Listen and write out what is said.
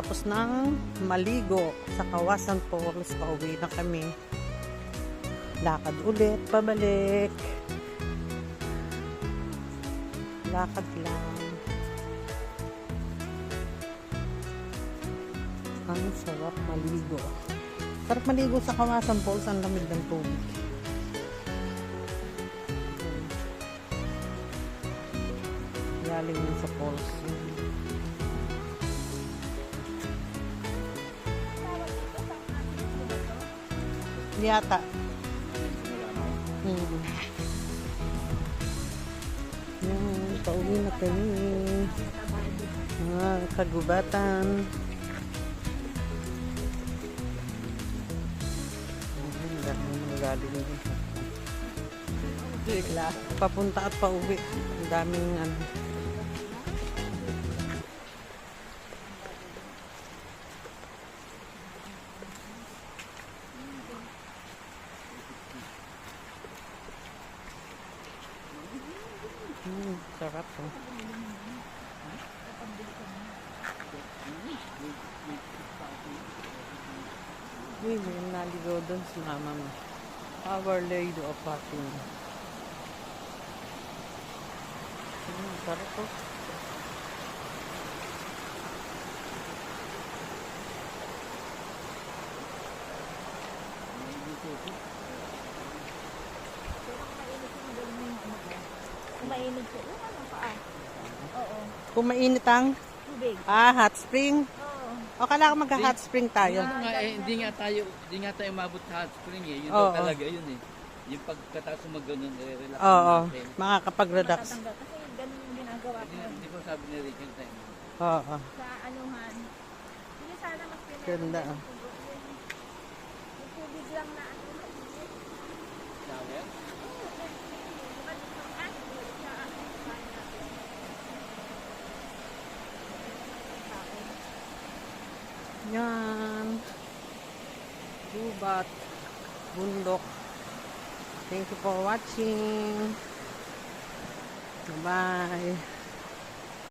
tapos ng maligo sa Kawasan Falls. Pauwi na kami. Lakad ulit, pabalik. Lakad lang. Ang sarap maligo. Sarap maligo sa Kawasan Falls. Ang lamig ng tubig. Galing yun sa falls. Yata. Pauwi na kami. Kagubatan. Galing yun. Papunta at pauwi. Ang daming ano. Sarap to. Uy, may naligaw doon si mama mo. Our Lady of Fatima. Sarap to. Mainit po. Ano pa? Oo. Kung mainit ang Tubig. hot spring. Oo. O kailangan magka-hot spring tayo. Hindi nga tayo umabot sa hot spring eh. Yun Oo. daw talaga yun eh. Yung pagkatapos mo mag-ganun, relax Oo, natin. makakapag-relax. Matatanggal. Kasi ganun yung ginagawa ko. Hindi ko sabi ni Rachel tayo. Oo. Sa anuhan. Hindi sana mas pinag- Ganda. Yung tubig lang na ano. Sabi? Yan. Gubat. Bundok. Thank you for watching. Bye-bye.